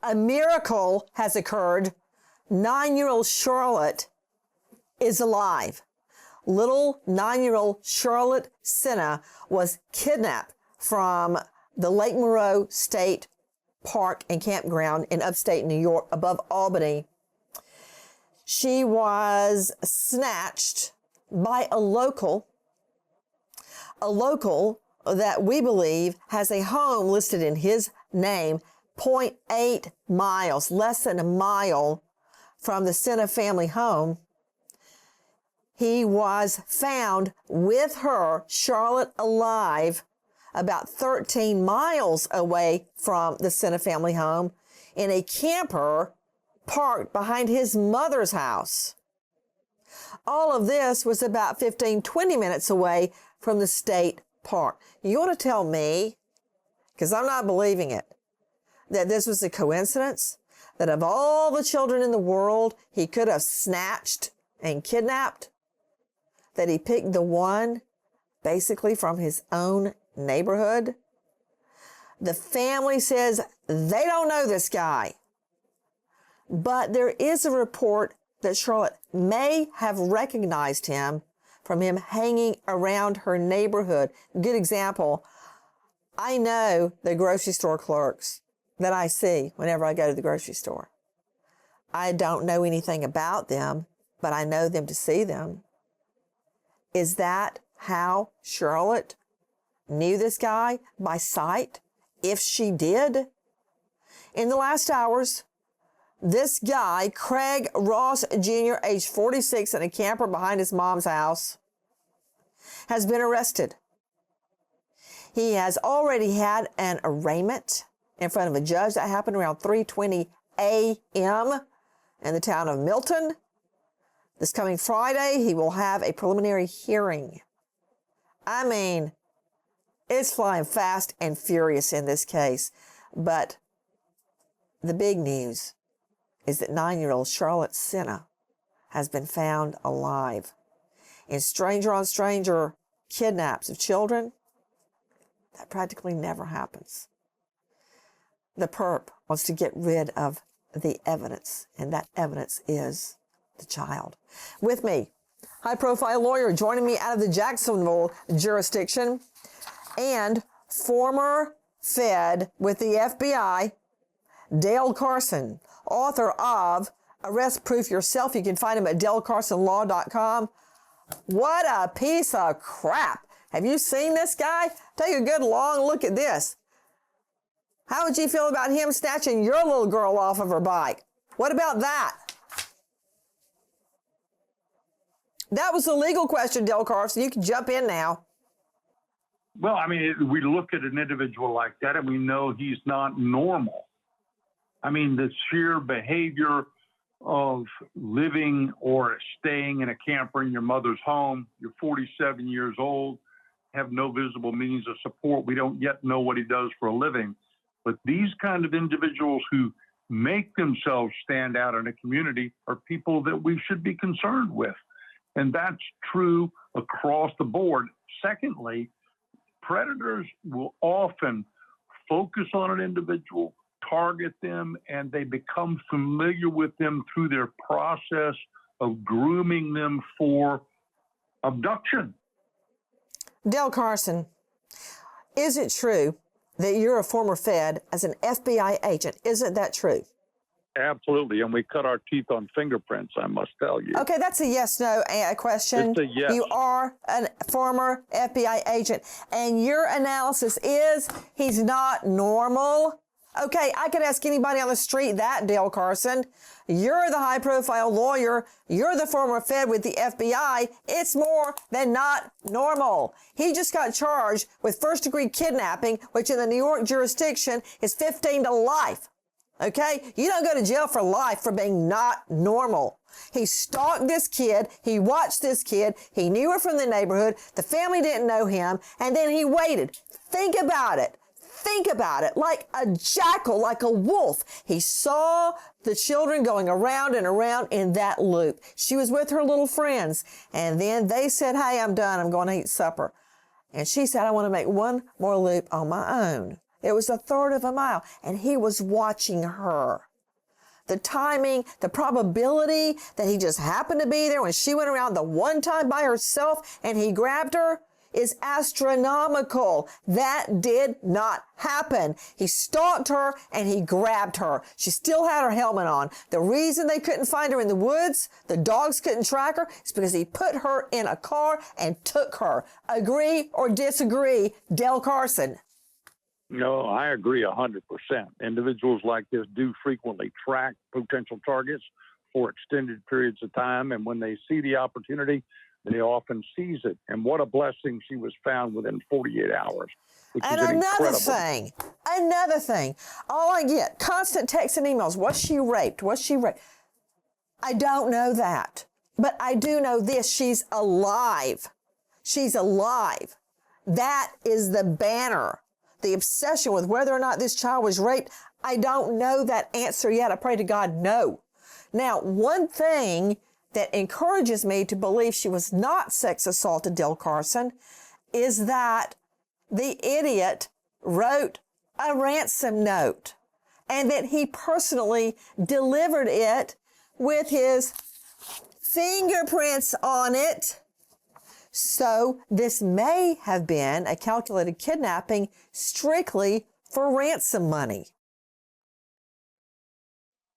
A miracle has occurred. 9-year-old Charlotte is alive. Little 9-year-old Charlotte Sena was kidnapped from the Lake Monroe State Park and Campground in upstate New York above Albany. She was snatched by a local that we believe has a home listed in his name, 0.8 miles, less than a mile from the Sena family home. He was found with her, Charlotte, alive, about 13 miles away from the Sena family home in a camper parked behind his mother's house. All of this was about 15-20 minutes away from the state park. You want to tell me, because I'm not believing it, that this was a coincidence? That of all the children in the world he could have snatched and kidnapped, that he picked the one basically from his own neighborhood? The family says they don't know this guy. But there is a report that Charlotte may have recognized him from him hanging around her neighborhood. Good example. I know the grocery store clerks that I see whenever I go to the grocery store. I don't know anything about them, but I know them to see them. Is that how Charlotte knew this guy? By sight? If she did? In the last hours, this guy, Craig Ross Jr., age 46, in a camper behind his mom's house, has been arrested. He has already had an arraignment in front of a judge. That happened around 3:20 a.m. in the town of Milton. This coming Friday, he will have a preliminary hearing. I mean, it's flying fast and furious in this case. But the big news is that 9-year-old Charlotte Sena has been found alive. In stranger on stranger kidnaps of children, that practically never happens. The perp wants to get rid of the evidence, and that evidence is the child. With me, high-profile lawyer joining me out of the Jacksonville jurisdiction, and former Fed with the FBI, Dale Carson, author of Arrest Proof Yourself. You can find him at dalecarsonlaw.com. What a piece of crap. Have you seen this guy? Take a good long look at this. How would you feel about him snatching your little girl off of her bike? What about that? That was a legal question, Dale Carson. You can jump in now. Well, I mean, we look at an individual like that and we know he's not normal. I mean, the sheer behavior of living or staying in a camper in your mother's home, you're 47 years old, have no visible means of support. We don't yet know what he does for a living. But these kind of individuals who make themselves stand out in a community are people that we should be concerned with. And that's true across the board. Secondly, predators will often focus on an individual, target them, and they become familiar with them through their process of grooming them for abduction. Dale Carson, is it true that you're a former Fed as an FBI agent? Isn't that true? Absolutely, and we cut our teeth on fingerprints, I must tell you. Okay, that's a yes-no question. It's a yes. You are a former FBI agent, and your analysis is he's not normal. Okay, I could ask anybody on the street that, Dale Carson. You're the high-profile lawyer. You're the former Fed with the FBI. It's more than not normal. He just got charged with first-degree kidnapping, which in the New York jurisdiction is 15 to life. Okay? You don't go to jail for life for being not normal. He stalked this kid. He watched this kid. He knew her from the neighborhood. The family didn't know him. And then he waited. Think about it. Think about it. Like a jackal, like a wolf. He saw the children going around and around in that loop. She was with her little friends. And then they said, hey, I'm done. I'm going to eat supper. And she said, I want to make one more loop on my own. It was a third of a mile, and he was watching her. The timing, the probability that he just happened to be there when she went around the one time by herself and he grabbed her is astronomical. That did not happen. He stalked her and he grabbed her. She still had her helmet on. The reason they couldn't find her in the woods, the dogs couldn't track her, is because he put her in a car and took her. Agree or disagree, Del Carson? No, I agree 100%. Individuals like this do frequently track potential targets for extended periods of time, and when they see the opportunity, they often seize it. And what a blessing she was found within 48 hours. Which And is another thing, all I get, constant texts and emails. Was she raped? Was she raped? I don't know that, but I do know this. She's alive. She's alive. That is the banner. The obsession with whether or not this child was raped, I don't know that answer yet. I pray to God, no. Now, one thing that encourages me to believe she was not sex assaulted, Del Carson, is that the idiot wrote a ransom note and that he personally delivered it with his fingerprints on it. So this may have been a calculated kidnapping strictly for ransom money.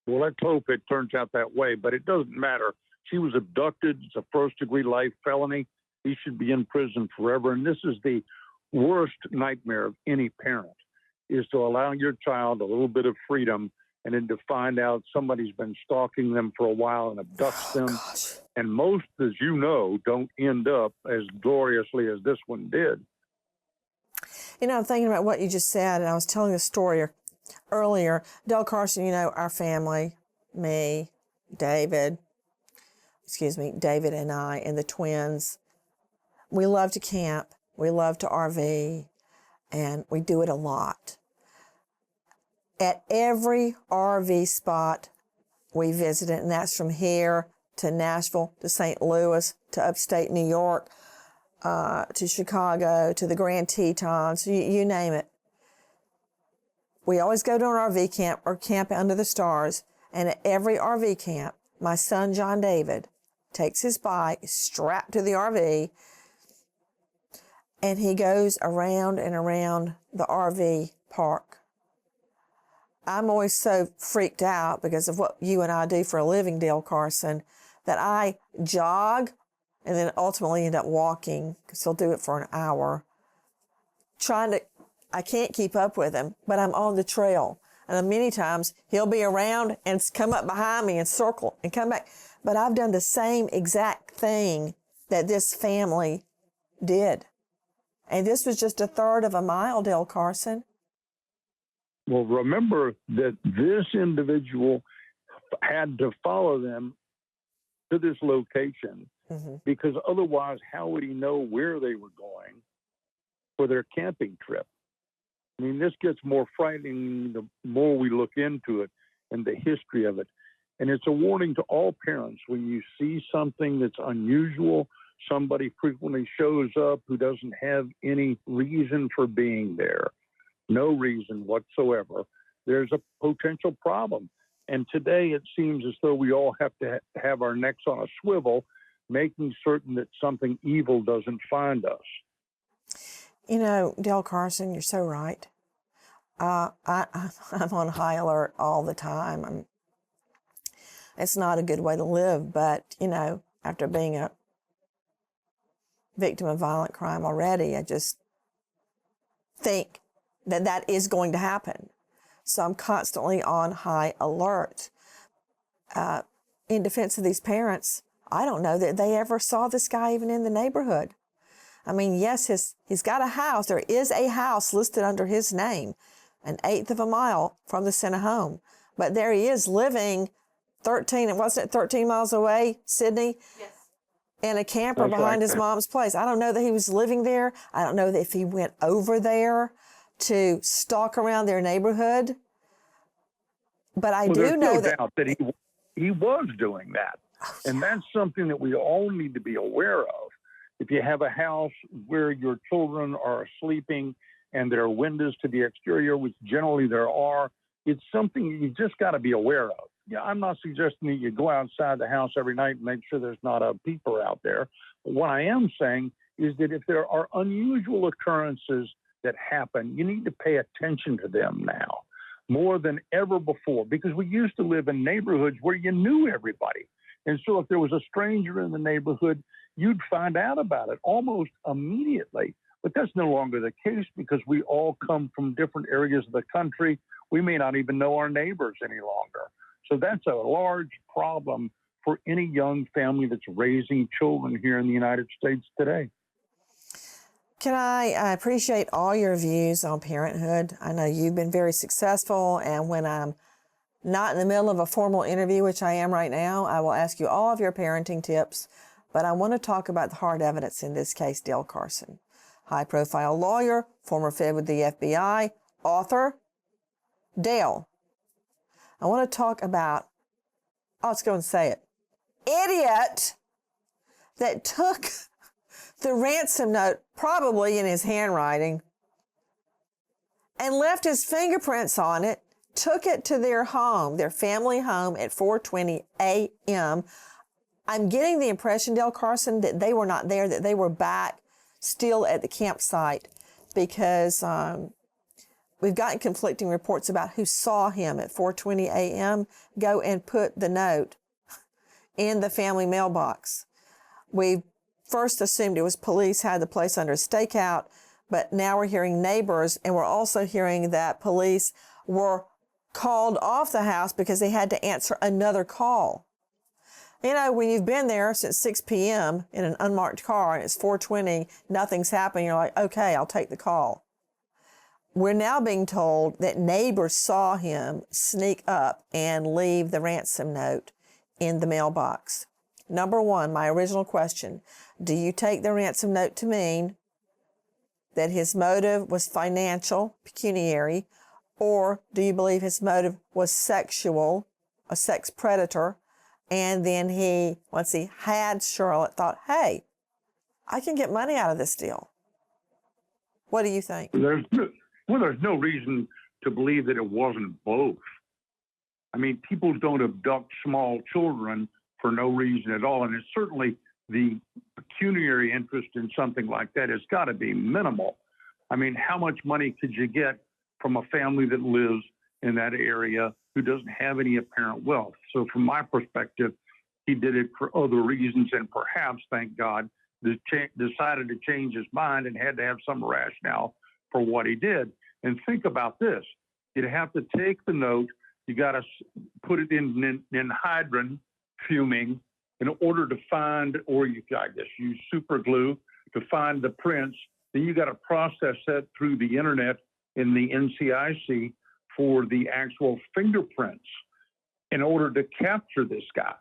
Well, let's hope it turns out that way, but it doesn't matter. She was abducted. It's a first-degree life felony. He should be in prison forever. And this is the worst nightmare of any parent, is to allow your child a little bit of freedom and then to find out somebody's been stalking them for a while and abducts them. Gosh. And most, as you know, don't end up as gloriously as this one did. You know, I'm thinking about what you just said, and I was telling a story earlier. Del Carson, you know, our family, me, David and I, and the twins, we love to camp. We love to RV, and we do it a lot. At every RV spot we visited, and that's from here to Nashville, to St. Louis, to upstate New York, to Chicago, to the Grand Tetons, you name it. We always go to an RV camp or camp under the stars, and at every RV camp, my son John David takes his bike strapped to the RV, and he goes around and around the RV park. I'm always so freaked out because of what you and I do for a living, Del Carson, that I jog and then ultimately end up walking, because he'll do it for an hour. I can't keep up with him, but I'm on the trail. And many times he'll be around and come up behind me and circle and come back. But I've done the same exact thing that this family did. And this was just a third of a mile, Del Carson. Well, remember that this individual had to follow them to this location, because otherwise, how would he know where they were going for their camping trip? I mean, this gets more frightening the more we look into it and the history of it. And it's a warning to all parents when you see something that's unusual, somebody frequently shows up who doesn't have any reason for being there, no reason whatsoever, there's a potential problem. And today it seems as though we all have to have our necks on a swivel, making certain that something evil doesn't find us. You know, Del Carson, you're so right. I'm on high alert all the time. It's not a good way to live, but, you know, after being a victim of violent crime already, I just think that is going to happen. So I'm constantly on high alert. In defense of these parents, I don't know that they ever saw this guy even in the neighborhood. I mean, yes, he's got a house. There is a house listed under his name, an eighth of a mile from the Sena home. But there he is living 13 miles away, Sydney? Yes. In a camper behind his mom's place. I don't know that he was living there. I don't know that if he went over there to stalk around their neighborhood. But I do know that... doubt that he was doing that. Oh, yeah. And that's something that we all need to be aware of. If you have a house where your children are sleeping and there are windows to the exterior, which generally there are, it's something you just got to be aware of. Yeah, I'm not suggesting that you go outside the house every night and make sure there's not a peeper out there. But what I am saying is that if there are unusual occurrences that happen, you need to pay attention to them now more than ever before, because we used to live in neighborhoods where you knew everybody. And so if there was a stranger in the neighborhood, you'd find out about it almost immediately. But that's no longer the case because we all come from different areas of the country. We may not even know our neighbors any longer. So that's a large problem for any young family that's raising children here in the United States today. I appreciate all your views on parenthood. I know you've been very successful, and when I'm not in the middle of a formal interview, which I am right now, I will ask you all of your parenting tips, but I want to talk about the hard evidence in this case, Dale Carson. High-profile lawyer, former Fed with the FBI, author, Dale. I want to talk about, let's go and say it, idiot that took the ransom note, probably in his handwriting, and left his fingerprints on it, took it to their home, their family home at 4:20 a.m. I'm getting the impression, Dale Carson, that they were not there, that they were back still at the campsite, because we've gotten conflicting reports about who saw him at 4:20 a.m. go and put the note in the family mailbox. We first assumed it was police, had the place under a stakeout, but now we're hearing neighbors, and we're also hearing that police were called off the house because they had to answer another call. You know, when you've been there since 6 p.m. in an unmarked car and it's 4:20, nothing's happening, you're like, okay, I'll take the call. We're now being told that neighbors saw him sneak up and leave the ransom note in the mailbox. Number one, my original question, do you take the ransom note to mean that his motive was financial, pecuniary, or do you believe his motive was sexual, a sex predator, and then he, once he had Charlotte, thought, hey, I can get money out of this deal? What do you think? There's no reason to believe that it wasn't both. I mean, people don't abduct small children for no reason at all. And it's certainly the pecuniary interest in something like that has got to be minimal. I mean, how much money could you get from a family that lives in that area who doesn't have any apparent wealth? So from my perspective, he did it for other reasons, and perhaps, thank God, decided to change his mind and had to have some rationale for what he did. And think about this. You'd have to take the note, you got to put it in hydrin fuming in order to find, or you, I guess, use super glue to find the prints. Then you got to process that through the internet in the NCIC for the actual fingerprints in order to capture this guy.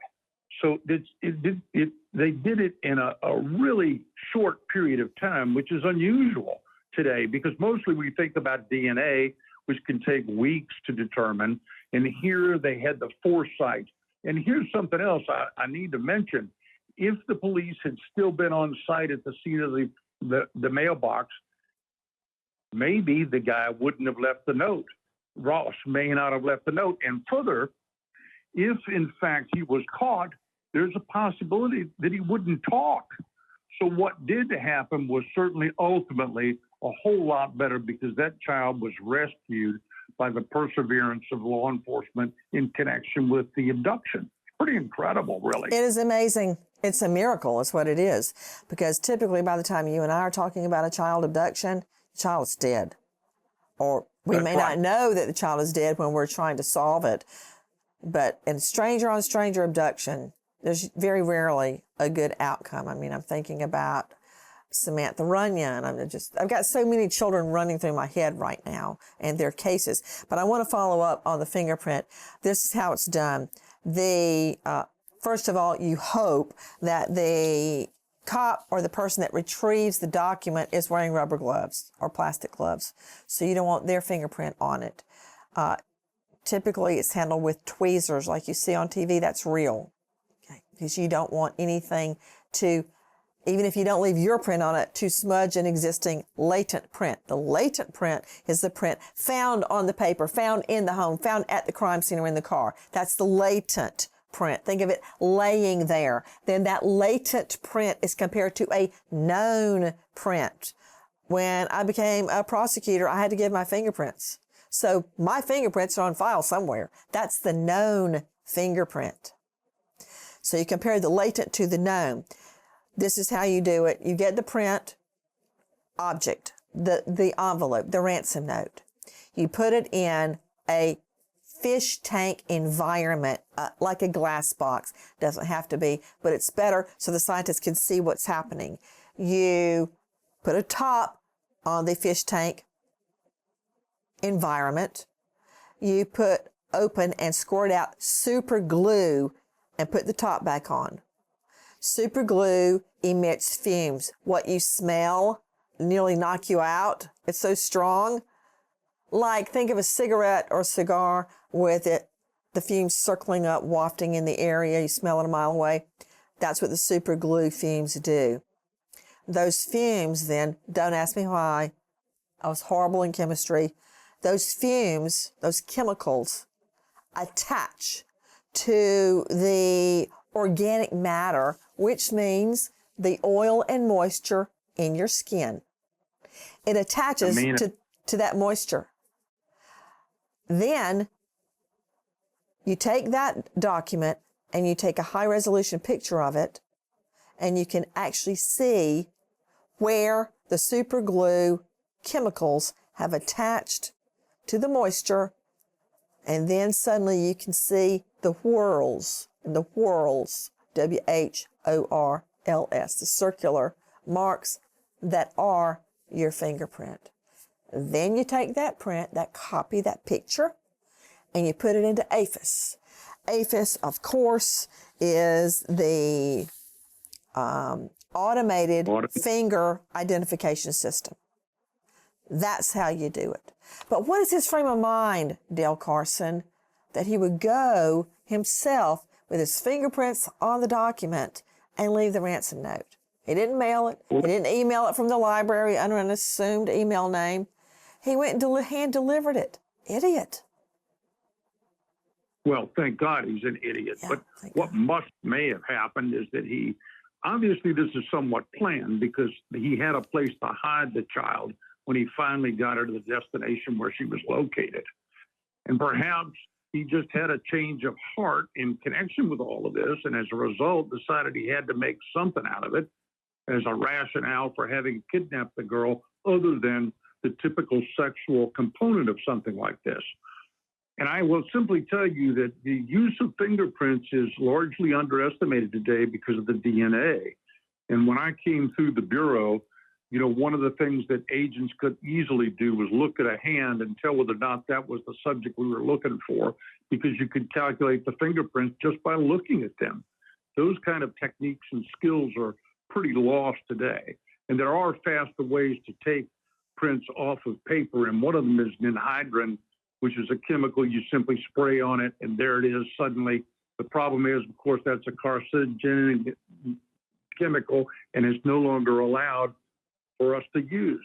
So they did it in a really short period of time, which is unusual today, because mostly we think about DNA, which can take weeks to determine. And here they had the foresight. And here's something else I need to mention. If the police had still been on site at the scene of the mailbox, maybe the guy wouldn't have left the note. Ross may not have left the note. And further, if in fact he was caught, there's a possibility that he wouldn't talk. So what did happen was certainly ultimately a whole lot better, because that child was rescued by the perseverance of law enforcement in connection with the abduction. Pretty incredible, really. It is amazing. It's a miracle is what it is, because typically by the time you and I are talking about a child abduction, the child's dead. Or we may not know that the child is dead when we're trying to solve it. But in stranger on stranger abduction, there's very rarely a good outcome. I mean, I'm thinking about Samantha Runyon. I've got so many children running through my head right now and their cases. But I want to follow up on the fingerprint. This is how it's done. First of all, you hope that the cop or the person that retrieves the document is wearing rubber gloves or plastic gloves. So you don't want their fingerprint on it. Typically, it's handled with tweezers like you see on TV. That's real, okay? Because you don't want anything to even if you don't leave your print on it, to smudge an existing latent print. The latent print is the print found on the paper, found in the home, found at the crime scene or in the car. That's the latent print. Think of it laying there. Then that latent print is compared to a known print. When I became a prosecutor, I had to give my fingerprints. So my fingerprints are on file somewhere. That's the known fingerprint. So you compare the latent to the known. This is how you do it. You get the print object, the envelope, the ransom note. You put it in a fish tank environment, like a glass box. Doesn't have to be, but it's better so the scientists can see what's happening. You put a top on the fish tank environment. You put open and squirt out super glue and put the top back on. Super glue emits fumes. What you smell nearly knock you out. It's so strong. Like, think of a cigarette or cigar with the fumes circling up, wafting in the area. You smell it a mile away. That's what the super glue fumes do. Those fumes then, don't ask me why, I was horrible in chemistry. Those fumes, those chemicals, attach to the organic matter, which means the oil and moisture in your skin. It attaches to that moisture. Then you take that document and you take a high resolution picture of it, and you can actually see where the super glue chemicals have attached to the moisture, and then suddenly you can see the whorls, W-H-O-R-L-S, the circular marks that are your fingerprint. Then you take that print, that copy, that picture, and you put it into AFIS. AFIS, of course, is the automated finger identification system. That's how you do it. But what is his frame of mind, Dale Carson, that he would go himself with his fingerprints on the document and leave the ransom note? He didn't mail it. He didn't email it from the library under an assumed email name. He went and hand-delivered it. Idiot. Well, thank God he's an idiot. Yeah, but what may have happened is that he, obviously this is somewhat planned because he had a place to hide the child when he finally got her to the destination where she was located. And perhaps he just had a change of heart in connection with all of this, and as a result decided he had to make something out of it as a rationale for having kidnapped the girl other than the typical sexual component of something like this. And I will simply tell you that the use of fingerprints is largely underestimated today because of the DNA. And when I came through the Bureau, you know, one of the things that agents could easily do was look at a hand and tell whether or not that was the subject we were looking for, because you could calculate the fingerprints just by looking at them. Those kind of techniques and skills are pretty lost today. And there are faster ways to take prints off of paper, and one of them is anhydrous, which is a chemical you simply spray on it, and there it is suddenly. The problem is, of course, that's a carcinogenic chemical, and it's no longer allowed for us to use.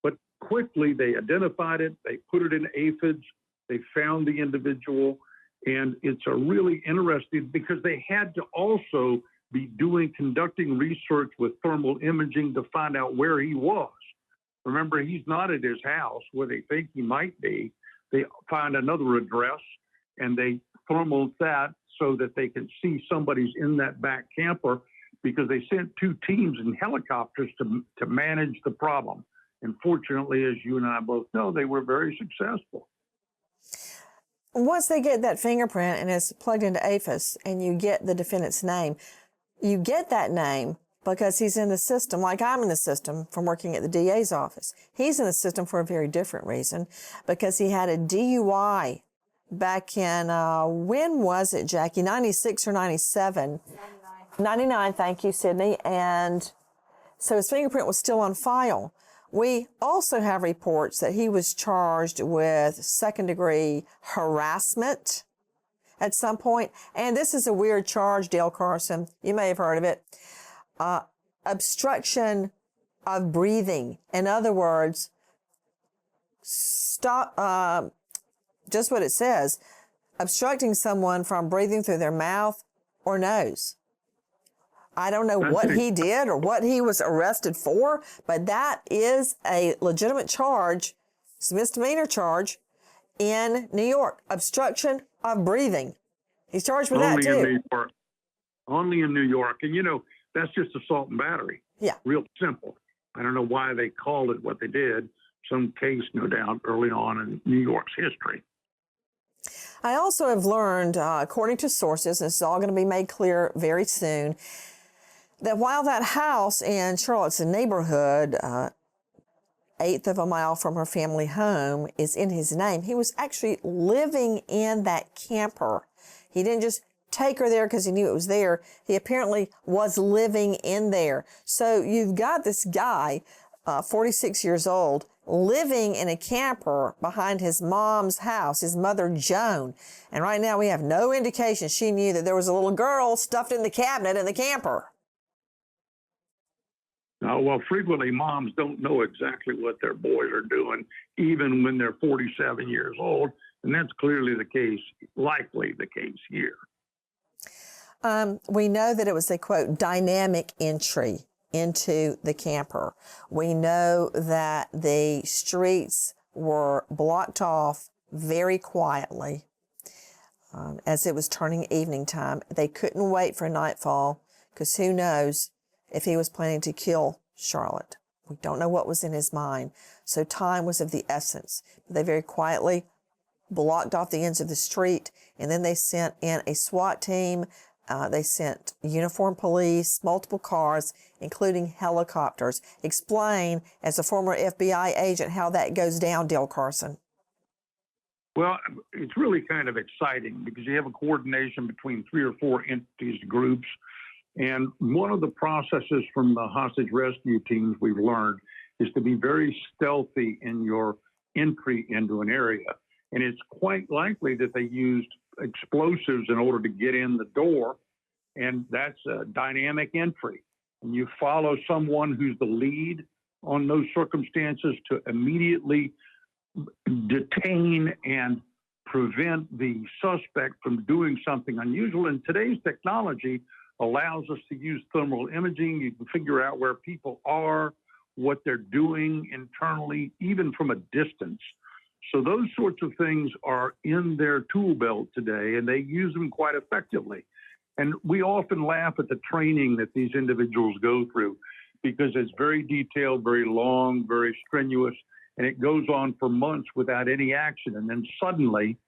But quickly they identified it, they put it in aphids, they found the individual, and it's a really interesting, because they had to also be conducting research with thermal imaging to find out where he was. Remember, he's not at his house where they think he might be. They find another address and they thermal that so that they can see somebody's in that back camper, because they sent 2 teams in helicopters to manage the problem. And fortunately, as you and I both know, they were very successful. Once they get that fingerprint and it's plugged into AFIS and you get the defendant's name, you get that name because he's in the system, like I'm in the system from working at the DA's office. He's in the system for a very different reason, because he had a DUI back in, when was it, Jackie? 96 or 97? 99, thank you, Sydney. And so his fingerprint was still on file. We also have reports that he was charged with second-degree harassment at some point. And this is a weird charge, Dale Carson. You may have heard of it. obstruction of breathing. In other words, stop, just what it says, obstructing someone from breathing through their mouth or nose. I don't know what he did or what he was arrested for, but that is a legitimate charge. It's a misdemeanor charge in New York. Obstruction of breathing. He's charged with that too. Only in New York. Only in New York. And, you know, that's just assault and battery. Yeah. Real simple. I don't know why they called it what they did. Some case, no doubt, early on in New York's history. I also have learned, according to sources, and this is all going to be made clear very soon, that while that house in Charlotte's neighborhood, eighth of a mile from her family home, is in his name, he was actually living in that camper. He didn't just take her there because he knew it was there. He apparently was living in there. So you've got this guy, 46 years old, living in a camper behind his mom's house, his mother, Joan. And right now we have no indication she knew that there was a little girl stuffed in the cabinet in the camper. Well, frequently moms don't know exactly what their boys are doing, even when they're 47 years old. And that's clearly the case, likely the case here. We know that it was a, quote, dynamic entry into the camper. We know that the streets were blocked off very quietly as it was turning evening time. They couldn't wait for nightfall because who knows if he was planning to kill Charlotte. We don't know what was in his mind. So time was of the essence. They very quietly blocked off the ends of the street, and then they sent in a SWAT team. They sent uniformed police, multiple cars, including helicopters. Explain, as a former FBI agent, how that goes down, Dale Carson. Well, it's really kind of exciting because you have a coordination between 3 or 4 entities, groups. And one of the processes from the hostage rescue teams we've learned is to be very stealthy in your entry into an area. And it's quite likely that they used explosives in order to get in the door. And that's a dynamic entry. And you follow someone who's the lead on those circumstances to immediately detain and prevent the suspect from doing something unusual. And today's technology allows us to use thermal imaging. You can figure out where people are, what they're doing internally, even from a distance. So those sorts of things are in their tool belt today, and they use them quite effectively. And we often laugh at the training that these individuals go through because it's very detailed, very long, very strenuous, and it goes on for months without any action. And then suddenly,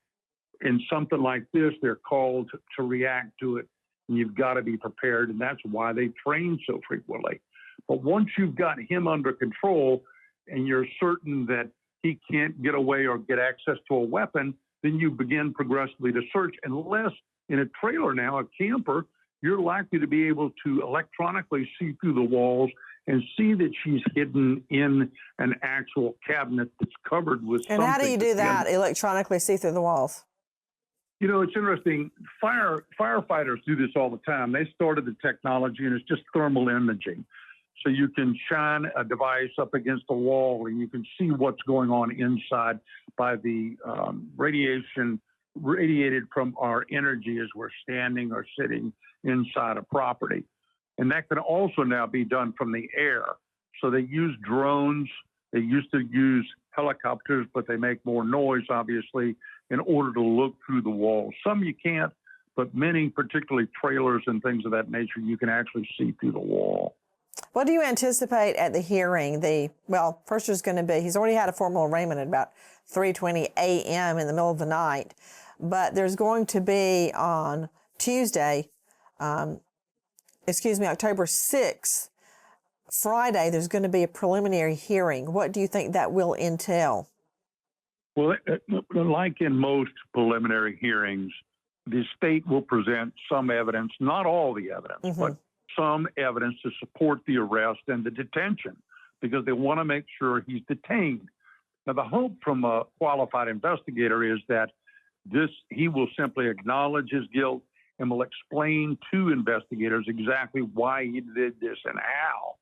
in something like this, they're called to react to it. And you've got to be prepared, and that's why they train so frequently. But once you've got him under control and you're certain that he can't get away or get access to a weapon, then you begin progressively to search. Unless in a trailer now, a camper, you're likely to be able to electronically see through the walls and see that she's hidden in an actual cabinet that's covered with something. And how do you do that, electronically see through the walls? You know, it's interesting. Firefighters do this all the time. They started the technology, and it's just thermal imaging. So you can shine a device up against a wall, and you can see what's going on inside by the radiation radiated from our energy as we're standing or sitting inside a property. And that can also now be done from the air. So they use drones. They used to use helicopters, but they make more noise, obviously, in order to look through the walls. Some you can't, but many, particularly trailers and things of that nature, you can actually see through the wall. What do you anticipate at the hearing? Well, first there's going to be, he's already had a formal arraignment at about 3:20 a.m. in the middle of the night, but there's going to be on Tuesday, October 6th, Friday, there's going to be a preliminary hearing. What do you think that will entail? Well, like in most preliminary hearings, the state will present some evidence, not all the evidence, but some evidence to support the arrest and the detention, because they want to make sure he's detained. Now, the hope from a qualified investigator is that he will simply acknowledge his guilt and will explain to investigators exactly why he did this and how.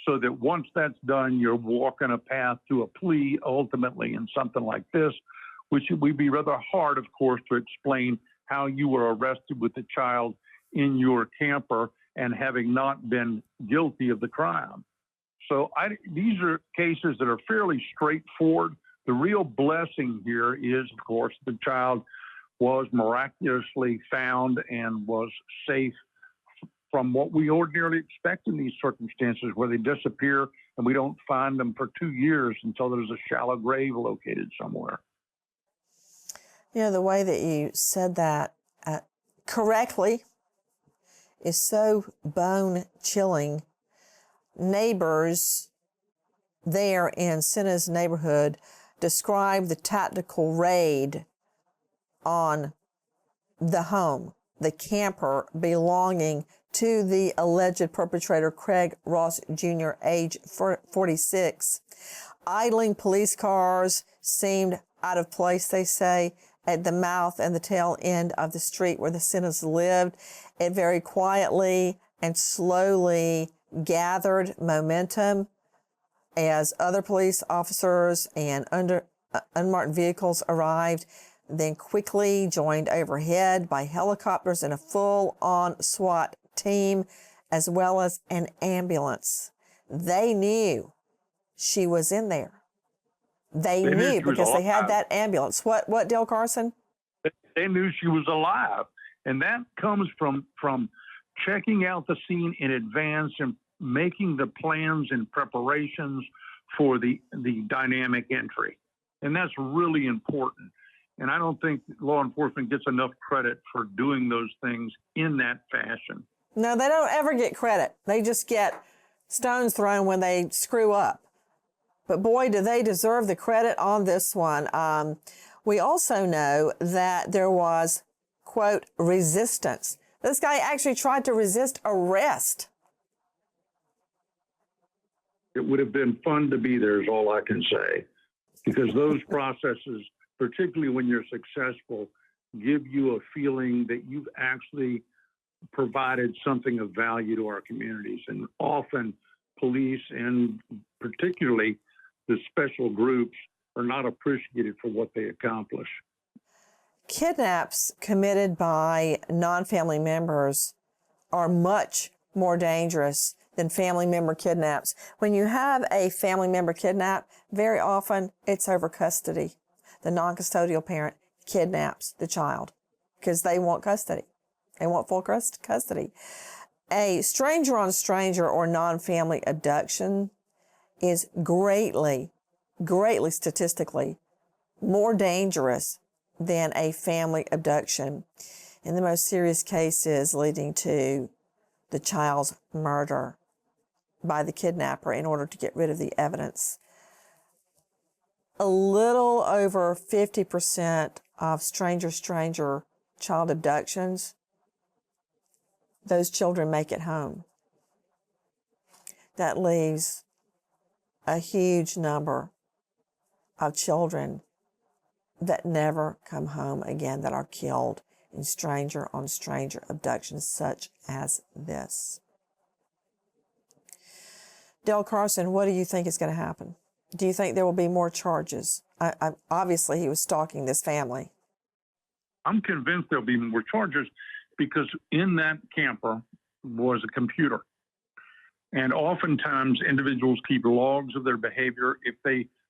So that once that's done, you're walking a path to a plea ultimately in something like this, which would be rather hard, of course, to explain how you were arrested with the child in your camper and having not been guilty of the crime. So these are cases that are fairly straightforward. The real blessing here is, of course, the child was miraculously found and was safe from what we ordinarily expect in these circumstances, where they disappear and we don't find them for 2 years until there's a shallow grave located somewhere. You know, the way that you said that correctly is so bone-chilling. Neighbors there in Sena's neighborhood described the tactical raid on the home, the camper belonging to the alleged perpetrator, Craig Ross Jr., age 46. Idling police cars seemed out of place, they say, at the mouth and the tail end of the street where the Senas lived. It very quietly and slowly gathered momentum as other police officers and unmarked vehicles arrived, then quickly joined overhead by helicopters and a full-on SWAT team, as well as an ambulance. They knew she was in there. They knew because they had that ambulance. What, Dale Carson? They knew she was alive. And that comes from checking out the scene in advance and making the plans and preparations for the dynamic entry. And that's really important. And I don't think law enforcement gets enough credit for doing those things in that fashion. No, they don't ever get credit. They just get stones thrown when they screw up. But boy, do they deserve the credit on this one. We also know that there was, quote, resistance. This guy actually tried to resist arrest. It would have been fun to be there is all I can say, because those processes, particularly when you're successful, give you a feeling that you've actually provided something of value to our communities. And often police, and particularly the special groups, are not appreciated for what they accomplish. Kidnaps committed by non-family members are much more dangerous than family member kidnaps. When you have a family member kidnap, very often it's over custody. The non-custodial parent kidnaps the child because they want custody. They want full custody. A stranger on stranger or non-family abduction is greatly statistically more dangerous than a family abduction, in the most serious cases leading to the child's murder by the kidnapper in order to get rid of the evidence. A little over 50% of stranger child abductions, those children make it home. That leaves a huge number of children that never come home again, that are killed in stranger on stranger abductions such as this. Dale Carson, what do you think is going to happen? Do you think there will be more charges? Obviously, he was stalking this family. I'm convinced there'll be more charges because in that camper was a computer. And oftentimes individuals keep logs of their behavior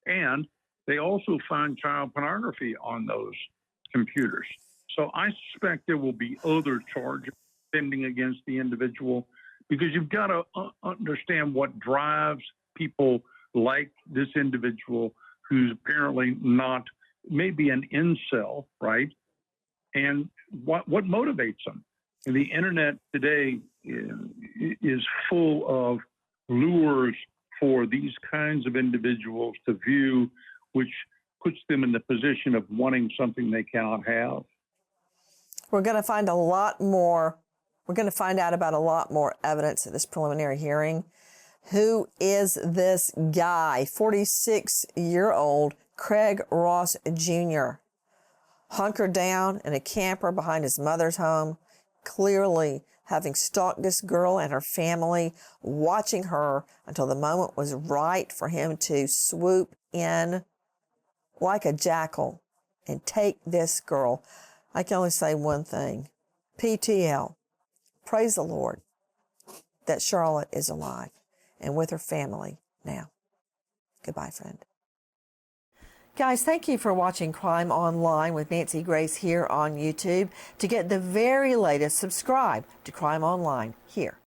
and they also find child pornography on those computers. So I suspect there will be other charges pending against the individual, because you've got to understand what drives people like this individual who's apparently not, maybe an incel, right? And what motivates them. And the internet today is full of lures for these kinds of individuals to view, which puts them in the position of wanting something they cannot have. We're going to find a lot more. We're going to find out about a lot more evidence at this preliminary hearing. Who is this guy? 46-year-old Craig Ross Jr. hunkered down in a camper behind his mother's home, clearly having stalked this girl and her family, watching her until the moment was right for him to swoop in like a jackal and take this girl. I can only say one thing. PTL, praise the Lord that Charlotte is alive and with her family now. Goodbye, friend. Guys, thank you for watching Crime Online with Nancy Grace here on YouTube. To get the very latest, subscribe to Crime Online here